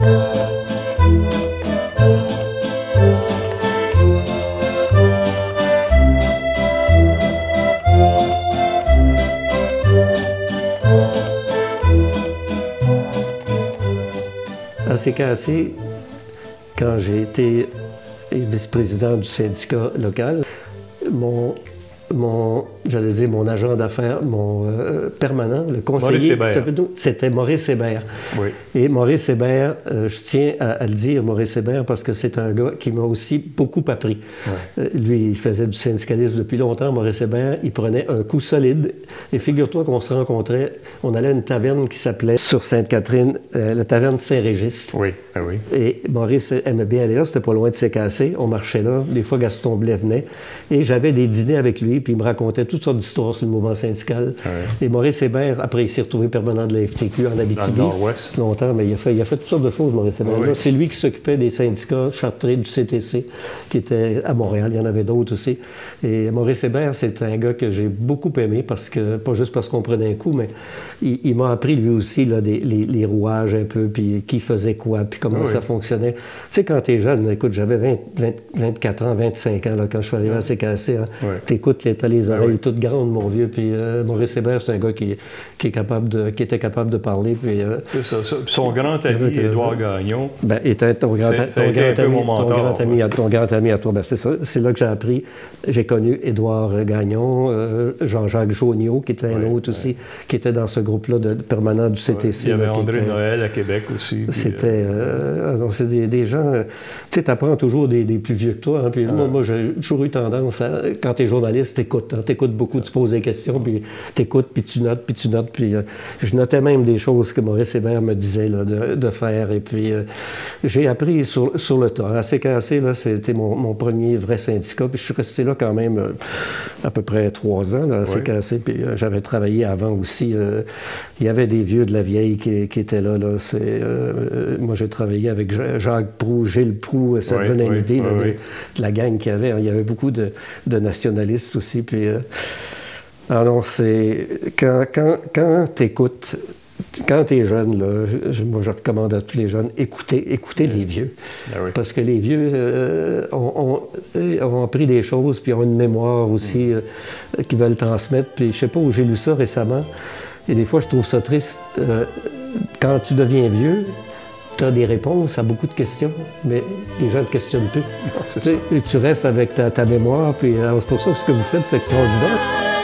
À CKAC, quand j'ai été vice-président du syndicat local, j'allais dire mon agent d'affaires, mon permanent, le conseiller, c'était Maurice Hébert. Oui. Et Maurice Hébert, je tiens à le dire, Maurice Hébert, parce que c'est un gars qui m'a aussi beaucoup appris. Ouais. Lui, il faisait du syndicalisme depuis longtemps, Maurice Hébert, il prenait un coup solide. Et figure-toi qu'on se rencontrait, on allait à une taverne qui s'appelait, sur Sainte-Catherine, la taverne Saint-Régis. Oui, ah oui. Et Maurice aimait bien aller là, c'était pas loin de CKAC, on marchait là, des fois Gaston Blais venait, et j'avais des dîners avec lui, puis il me racontait toutes sortes d'histoires sur le mouvement syndical. Ouais. Et Maurice Hébert, après, il s'est retrouvé permanent de la FTQ en Abitibi. Dans le Nord-Ouest. Longtemps, mais il a fait toutes sortes de choses, Maurice Hébert. Oui. C'est lui qui s'occupait des syndicats chartrés du CTC, qui était à Montréal. Il y en avait d'autres aussi. Et Maurice Hébert, c'est un gars que j'ai beaucoup aimé, parce que, pas juste parce qu'on prenait un coup, mais il m'a appris lui aussi là, les rouages un peu, puis qui faisait quoi, puis comment ça fonctionnait. Tu sais, quand t'es jeune, écoute, j'avais 24 ans, 25 ans, là, quand je suis arrivé à CKAC. Hein, t'écoutes, t'as les oreilles toutes grandes, mon vieux. Puis Maurice Hébert, c'est un gars qui était capable de parler. Puis, c'est ça. Son grand ami, Édouard Gagnon. Ben, était ton grand ami à toi. Ben, c'est ça. C'est là que j'ai appris. J'ai connu Édouard Gagnon, Jean-Jacques Jauniot, qui était un autre aussi, qui était dans ce groupe-là permanent du CTC. Il y avait André Noël à Québec aussi. C'était... c'est des gens... Tu sais, t'apprends toujours des plus vieux que toi. Hein, puis moi, j'ai toujours eu tendance à... Quand t'es journaliste, t'écoutes. Hein, t'écoutes beaucoup, tu poses des questions, puis t'écoutes, puis tu notes. Puis je notais même des choses que Maurice Hébert me disait là, de faire. Et puis, j'ai appris sur le tas. À CKAC, là, c'était mon premier vrai syndicat. Puis je suis resté là quand même à peu près 3 ans, là, à CKAC. Puis j'avais travaillé avant aussi. Il y avait des vieux de la vieille qui étaient là. Moi, j'ai travaillé avec Jacques Proulx, Gilles Proulx. Ça me donnait une idée de la gang qu'il y avait. Il y avait beaucoup de nationalistes aussi. Puis, alors, c'est... Quand t'écoutes... Quand tu es jeune, là, moi je recommande à tous les jeunes, écoutez les vieux. Ah oui. Parce que les vieux ont appris des choses, puis ont une mémoire aussi qu'ils veulent transmettre. Puis je sais pas où j'ai lu ça récemment, et des fois je trouve ça triste. Quand tu deviens vieux, tu as des réponses à beaucoup de questions, mais les gens ne questionnent plus. Tu restes avec ta mémoire, puis c'est pour ça que ce que vous faites, c'est extraordinaire.